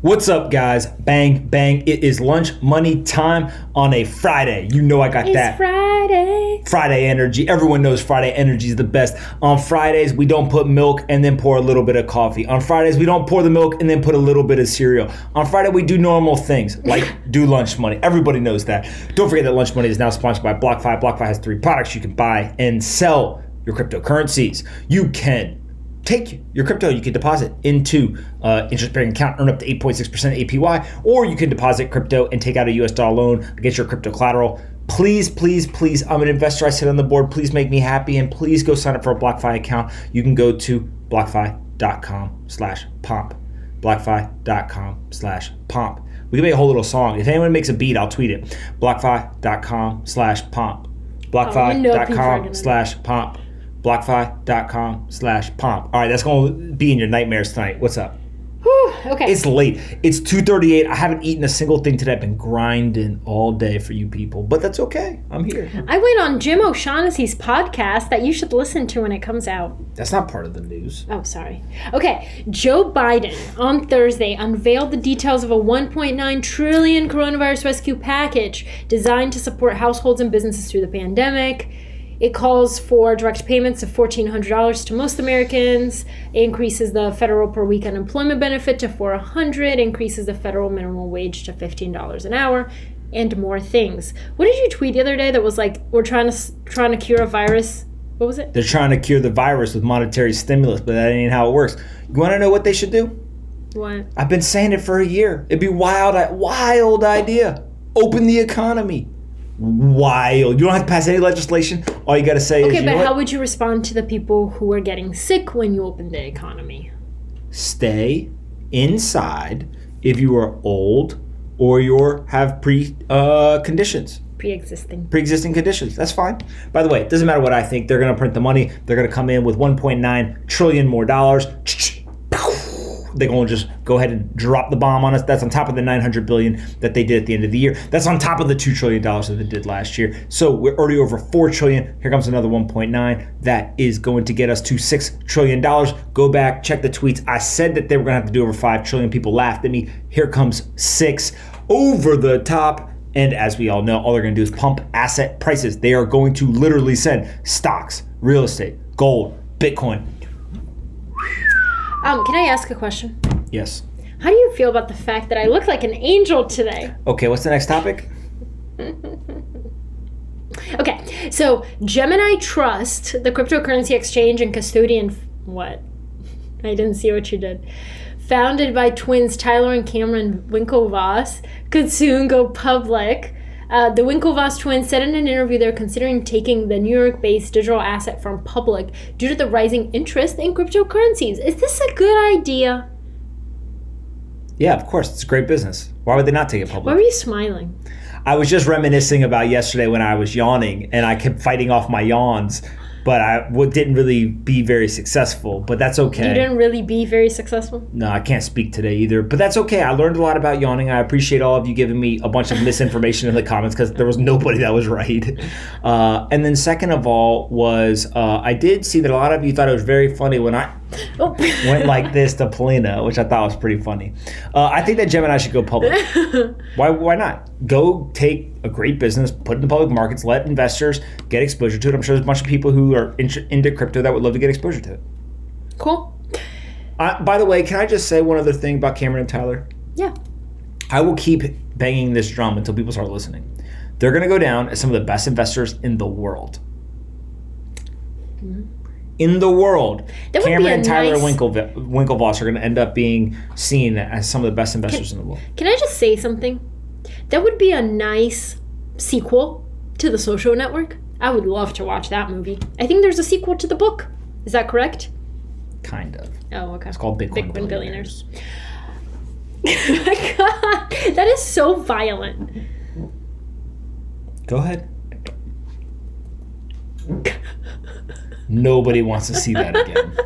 What's up, guys? Bang, bang. It is lunch money time on a Friday. You know I got It's that. Friday. Friday energy. Everyone knows Friday energy is the best. On Fridays, we don't put milk and then pour a little bit of coffee. On Fridays, we don't pour the milk and then put a little bit of cereal. On Friday, we do normal things like do lunch money. Everybody knows that. Don't forget that lunch money is now sponsored by BlockFi. BlockFi has 3 products you can buy and sell your cryptocurrencies. You can take your crypto, you can deposit into interest-bearing account, earn up to 8.6% APY, or you can deposit crypto and take out a US dollar loan against your crypto collateral. Please, please, please, I'm an investor, I sit on the board, please make me happy, and please go sign up for a BlockFi account. You can go to blockfi.com/pomp, blockfi.com/pomp. We can make a whole little song. If anyone makes a beat, I'll tweet it. blockfi.com/pomp, blockfi.com/pomp. blockfi.com/pomp. All right, that's going to be in your nightmares tonight. What's up? Whew, okay. It's late. It's 2:38. I haven't eaten a single thing today. I've been grinding all day for you people, but that's okay. I'm here. I went on Jim O'Shaughnessy's podcast that you should listen to when it comes out. That's not part of the news. Oh, sorry. Okay, Joe Biden on Thursday unveiled the details of a $1.9 trillion coronavirus rescue package designed to support households and businesses through the pandemic. It calls for direct payments of $1,400 to most Americans, increases the federal per week unemployment benefit to $400, increases the federal minimum wage to $15 an hour, and more things. What did you tweet the other day that was like, we're trying to cure a virus? What was it? They're trying to cure the virus with monetary stimulus, but that ain't how it works. You want to know what they should do? What? I've been saying it for a year. It'd be wild idea. Open the economy. Wild. You don't have to pass any legislation. All you got to say is, okay, you but know what? how would you respond to the people who are getting sick when you open the economy? Stay inside if you are old or you have conditions. Pre-existing conditions. That's fine. By the way, it doesn't matter what I think. They're going to print the money. They're going to come in with $1.9 trillion more dollars. They're going to just go ahead and drop the bomb on us. That's on top of the $900 billion that they did at the end of the year. That's on top of the $2 trillion that they did last year. So we're already over $4 trillion. Here comes another 1.9. That is going to get us to $6 trillion. Go back, check the tweets. I said that they were going to have to do over $5 trillion. People laughed at me. Here comes 6 over the top. And as we all know, all they're going to do is pump asset prices. They are going to literally send stocks, real estate, gold, Bitcoin. Can I ask a question? Yes. How do you feel about the fact that I look like an angel today? Okay, what's the next topic? Okay, so Gemini Trust, the cryptocurrency exchange and custodian... What? I didn't see what you did. Founded by twins Tyler and Cameron Winklevoss, could soon go public. The Winklevoss twins said in an interview they're considering taking the New York-based digital asset from public due to the rising interest in cryptocurrencies. Is this a good idea? Yeah, of course. It's a great business. Why would they not take it public? Why were you smiling? I was just reminiscing about yesterday when I was yawning, and I kept fighting off my yawns, but I didn't really be very successful, but that's okay. You didn't really be very successful? No, I can't speak today either, but that's okay. I learned a lot about yawning. I appreciate all of you giving me a bunch of misinformation in the comments because there was nobody that was right. And then second of all was I did see that a lot of you thought it was very funny when I went like this to Polina, which I thought was pretty funny. I think that Gemini should go public. Why not? Go take a great business, put it in the public markets, let investors get exposure to it. I'm sure there's a bunch of people who are into crypto that would love to get exposure to it. Cool. By the way, can I just say one other thing about Cameron and Tyler? Yeah. I will keep banging this drum until people start listening. They're going to go down as some of the best investors in the world. Mm-hmm. In the world, Cameron and Tyler Winklevoss are going to end up being seen as some of the best investors in the world. Can I just say something? That would be a nice sequel to The Social Network. I would love to watch that movie. I think there's a sequel to the book. Is that correct? Kind of. Oh, okay. It's called Bitcoin Billionaires. Oh my God. That is so violent. Go ahead. Nobody wants to see that again.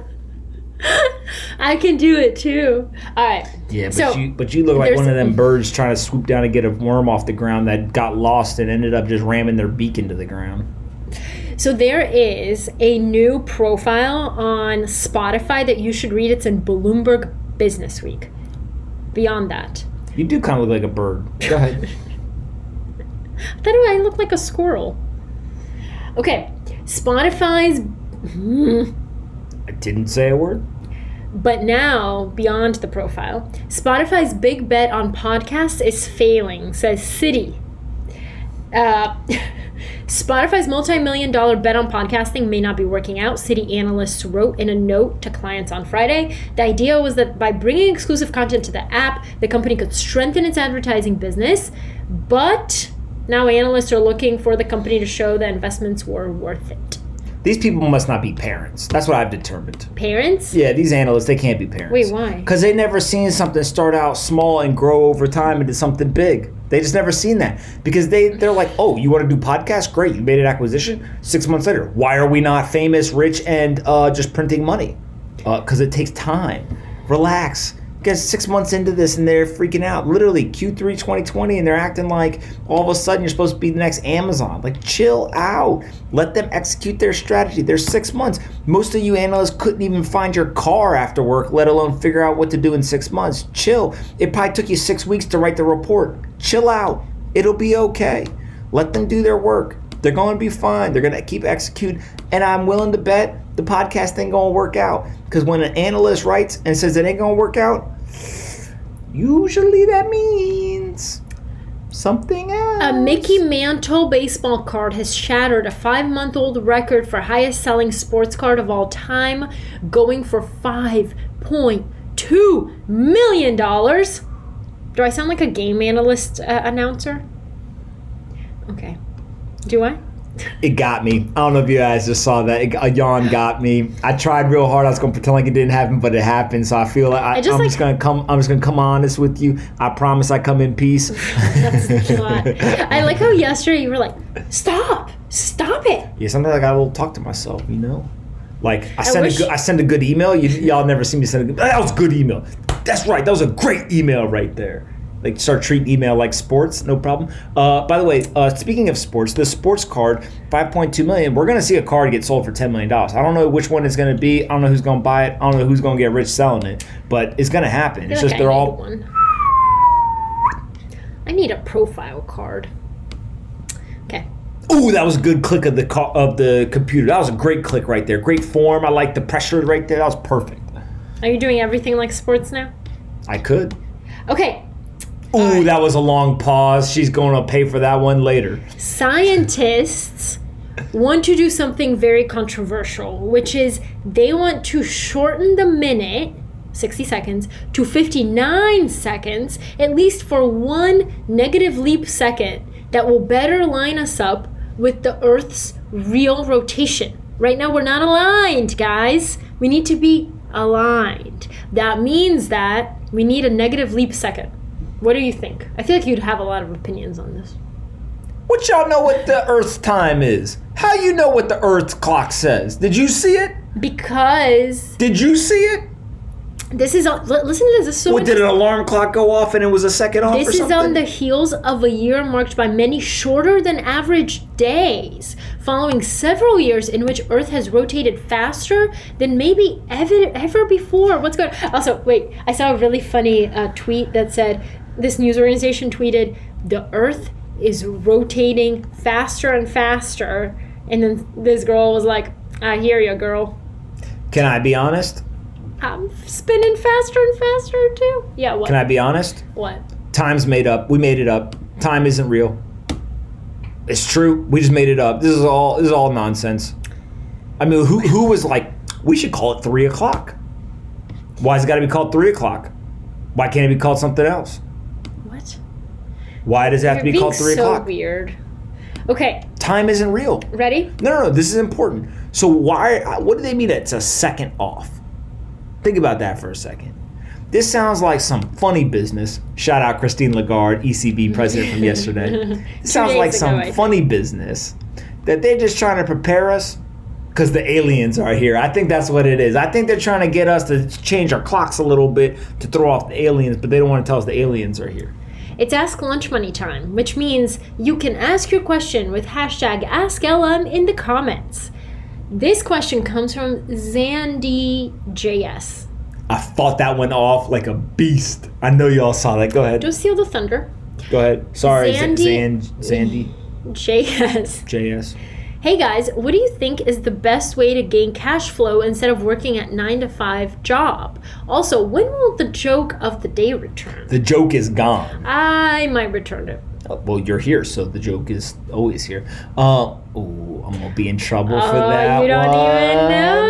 I can do it too. All right. Yeah, but you look like one of them birds trying to swoop down and get a worm off the ground that got lost and ended up just ramming their beak into the ground. So there is a new profile on Spotify that you should read. It's in Bloomberg Business Week. beyond that. You do kind of look like a bird. Go ahead. I thought I looked like a squirrel. Okay, Spotify's... I didn't say a word. But now, beyond the profile, Spotify's big bet on podcasts is failing, says Citi. Spotify's multi-million-dollar bet on podcasting may not be working out, Citi analysts wrote in a note to clients on Friday. The idea was that by bringing exclusive content to the app, the company could strengthen its advertising business, but now analysts are looking for the company to show that investments were worth it. These people must not be parents. That's what I've determined. Parents? Yeah, these analysts, they can't be parents. Wait, why? Because they've never seen something start out small and grow over time into something big. They just never seen that. Because they're like, oh, you want to do podcasts? Great, you made an acquisition. 6 months later, why are we not famous, rich, and just printing money? Because it takes time. Relax. Guys, 6 months into this and they're freaking out. Literally Q3 2020 and they're acting like all of a sudden you're supposed to be the next Amazon. Like, chill out. Let them execute their strategy. They're 6 months. Most of you analysts couldn't even find your car after work, let alone figure out what to do in 6 months. Chill. It probably took you 6 weeks to write the report. Chill out. It'll be okay. Let them do their work. They're going to be fine. They're going to keep executing. And I'm willing to bet the podcast ain't going to work out. Because when an analyst writes and says it ain't going to work out, usually that means something else. A Mickey Mantle baseball card has shattered a 5-month-old record for highest selling sports card of all time, going for $5.2 million. Do I sound like a game analyst announcer? Okay. Do I? It got me. I don't know if you guys just saw that. A yawn got me. I tried real hard. I was gonna pretend like it didn't happen, but it happened. So I feel like I'm just gonna come honest with you. I promise I come in peace. That's not. I like how yesterday you were like, stop it. Yeah, sometimes I gotta talk to myself, you know. Like I send a good email. Y'all never see me send a good. That was a good email. That's right. That was a great email right there. Like start treating email like sports, no problem. By the way, speaking of sports, the sports card, $5.2 million. We're gonna see a card get sold for $10 million. I don't know which one it's gonna be. I don't know who's gonna buy it. I don't know who's gonna get rich selling it. But it's gonna happen. It's just they're all. I need a profile card. Okay. Ooh, that was a good click of the computer. That was a great click right there. Great form. I like the pressure right there. That was perfect. Are you doing everything like sports now? I could. Okay. Ooh, right. That was a long pause. She's going to pay for that one later. Scientists want to do something very controversial, which is they want to shorten the minute, 60 seconds, to 59 seconds, at least for one negative leap second that will better line us up with the Earth's real rotation. Right now, we're not aligned, guys. We need to be aligned. That means that we need a negative leap second. What do you think? I feel like you'd have a lot of opinions on this. What y'all know what the Earth's time is? How you know what the Earth's clock says? Did you see it? Because... Did you see it? This is... Listen to this. This is so what, did an alarm clock go off and it was a second off or something? This is on the heels of a year marked by many shorter than average days, following several years in which Earth has rotated faster than maybe ever before. What's going on? Also, wait, I saw a really funny tweet that said... This news organization tweeted, the Earth is rotating faster and faster. And then this girl was like, I hear you, girl. Can I be honest? I'm spinning faster and faster, too. Yeah, what? Can I be honest? What? Time's made up. We made it up. Time isn't real. It's true. We just made it up. This is all nonsense. I mean, who was like, we should call it 3 o'clock. Why's it got to be called 3 o'clock? Why can't it be called something else? Why does it have to be called 3 o'clock? So weird. Okay. Time isn't real. Ready? No. This is important. So what do they mean it's a second off? Think about that for a second. This sounds like some funny business. Shout out Christine Lagarde, ECB president from yesterday. It sounds like some funny business that they're just trying to prepare us because the aliens are here. I think that's what it is. I think they're trying to get us to change our clocks a little bit to throw off the aliens, but they don't want to tell us the aliens are here. It's Ask Lunch Money time, which means you can ask your question with hashtag AskLM in the comments. This question comes from ZandyJS. I fought that one off like a beast. I know y'all saw that. Go ahead. Don't steal the thunder. Go ahead. Sorry, Zandy. JS. Hey guys, what do you think is the best way to gain cash flow instead of working at 9-to-5 job? Also, when will the joke of the day return? The joke is gone. I might return it. Well, you're here, so the joke is always here. I'm gonna be in trouble for that. You don't even know.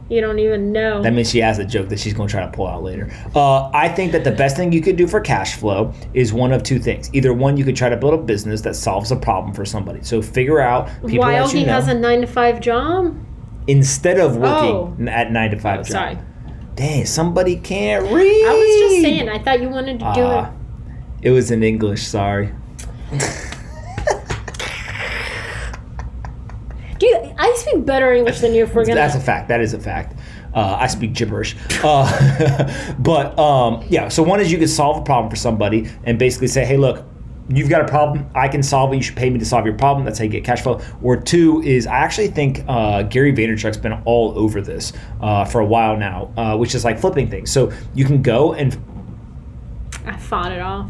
You don't even know. That means she has a joke that she's gonna try to pull out later. I think that the best thing you could do for cash flow is one of two things. Either one, you could try to build a business that solves a problem for somebody. So figure out people while that you he know, has a 9-to-5 job instead of working at 9-to-5 job. Sorry. Dang, somebody can't read. I was just saying. I thought you wanted to do it. It was in English, sorry. I speak better English than you if we're gonna... That's a fact. That is a fact. I speak gibberish. But so one is you could solve a problem for somebody and basically say, hey, look, you've got a problem. I can solve it. You should pay me to solve your problem. That's how you get cash flow. Or two is I actually think Gary Vaynerchuk's been all over this for a while now, which is like flipping things. So you can go and... I fought it off.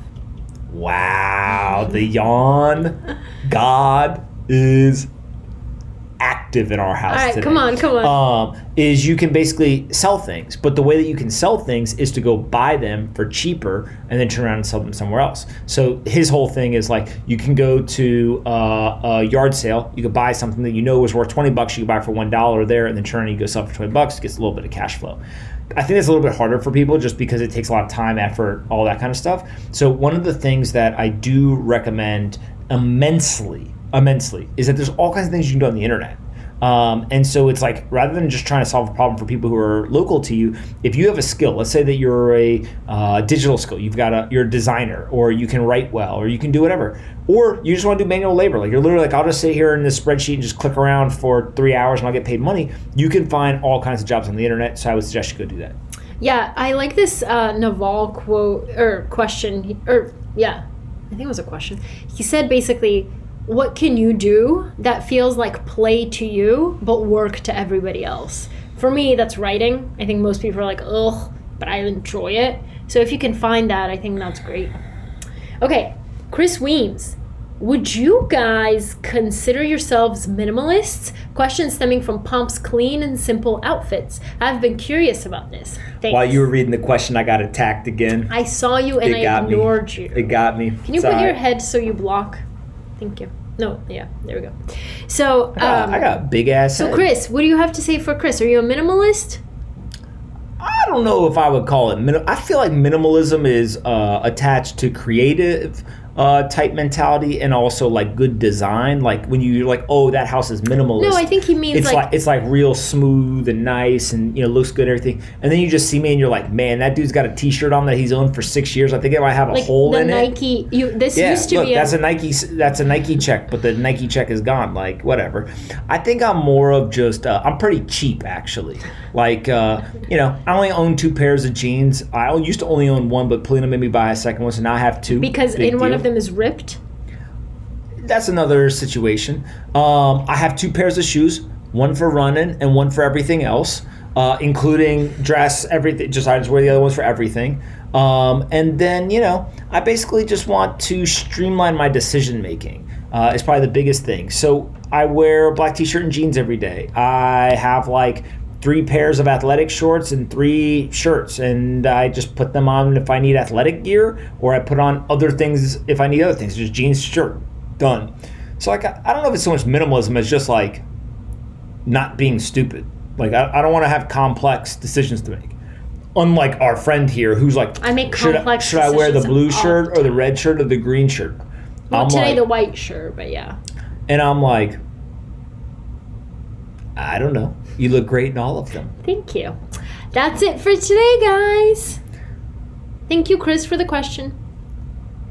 Wow, the yawn god is active in our house today. All right, come on. Is you can basically sell things, but the way that you can sell things is to go buy them for cheaper and then turn around and sell them somewhere else. So his whole thing is like you can go to a yard sale, you could buy something that you know was worth $20, you can buy it for $1 there, and then turn and you go sell it for $20, it gets a little bit of cash flow. I think that's a little bit harder for people just because it takes a lot of time, effort, all that kind of stuff. So one of the things that I do recommend immensely is that there's all kinds of things you can do on the internet. And so it's like, rather than just trying to solve a problem for people who are local to you, if you have a skill, let's say that you're a digital skill, you're a designer, or you can write well, or you can do whatever, or you just want to do manual labor. Like you're literally like, I'll just sit here in this spreadsheet and just click around for 3 hours and I'll get paid money. You can find all kinds of jobs on the internet. So I would suggest you go do that. Yeah. I like this Naval quote or question, I think it was a question. He said basically, what can you do that feels like play to you but work to everybody else? For me, that's writing. I think most people are like, ugh, but I enjoy it. So if you can find that, I think that's great. Okay, Chris Weems. Would you guys consider yourselves minimalists? Question stemming from Pomp's clean and simple outfits. I've been curious about this. Thanks. While you were reading the question, I got attacked again. I saw you and I ignored you. It got me. Can you put your head so you block? Thank you. No, yeah, there we go. So I got a big ass head. So Chris, what do you have to say for Chris? Are you a minimalist? I don't know if I would call it I feel like minimalism is attached to creative type mentality and also like good design. Like when you're like, oh, that house is minimalist. No, I think he means it's like real smooth and nice and looks good and everything. And then you just see me and you're like, man, that dude's got a T-shirt on that he's owned for 6 years. I think it might have a hole in Nike, it. Used to be that's a Nike check, but the Nike check is gone. Like whatever. I think I'm more of just I'm pretty cheap actually. Like I only own 2 pairs of jeans. I used to only own one, but Polina made me buy a second one, so now I have 2. Because one of them is ripped. That's another situation. I have 2 pairs of shoes, one for running and one for everything else, including dress, everything. I just wear the other ones for everything. And then, I basically just want to streamline my decision making. It's probably the biggest thing. So I wear a black t-shirt and jeans every day. I have like 3 pairs of athletic shorts and 3 shirts, and I just put them on if I need athletic gear, or I put on other things if I need other things. Just jeans, shirt, done. So like I don't know if it's so much minimalism as just like not being stupid. Like I don't want to have complex decisions to make. Unlike our friend here, who's like, I make complex should I wear the blue shirt or the red shirt or the green shirt? Well, today the white shirt, but yeah. And I'm like, I don't know. You look great in all of them. Thank you. That's it for today, guys. Thank you, Chris, for the question.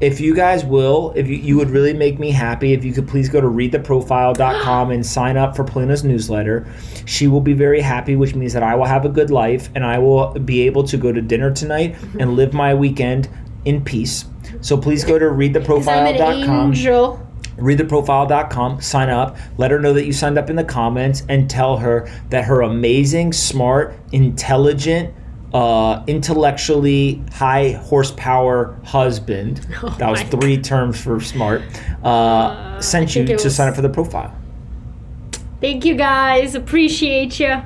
If you guys will, if you would really make me happy if you could please go to readtheprofile.com and sign up for Polina's newsletter. She will be very happy, which means that I will have a good life and I will be able to go to dinner tonight and live my weekend in peace. So please go to readtheprofile.com. I'm an angel. readtheprofile.com, sign up, let her know that you signed up in the comments, and tell her that her amazing, smart, intelligent, intellectually high horsepower husband, that was 3 terms for smart, sent you to sign up for the profile. Thank you guys. Appreciate you.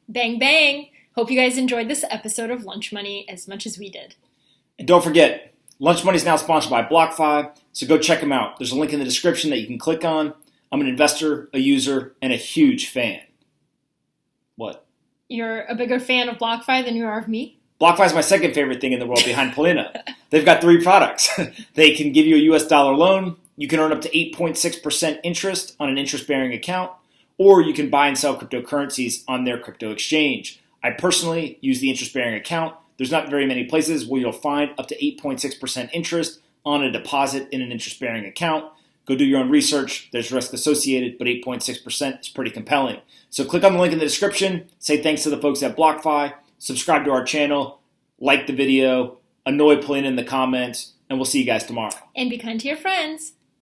Bang, bang. Hope you guys enjoyed this episode of Lunch Money as much as we did. And don't forget, Lunch Money is now sponsored by BlockFi, so go check them out. There's a link in the description that you can click on. I'm an investor, a user, and a huge fan. What? You're a bigger fan of BlockFi than you are of me? BlockFi is my second favorite thing in the world behind Polina. They've got 3 products. They can give you a US dollar loan. You can earn up to 8.6% interest on an interest-bearing account, or you can buy and sell cryptocurrencies on their crypto exchange. I personally use the interest-bearing account. There's not very many places where you'll find up to 8.6% interest on a deposit in an interest-bearing account. Go do your own research. There's risk associated, but 8.6% is pretty compelling. So click on the link in the description. Say thanks to the folks at BlockFi. Subscribe to our channel. Like the video. Annoy Polina in the comments. And we'll see you guys tomorrow. And be kind to your friends.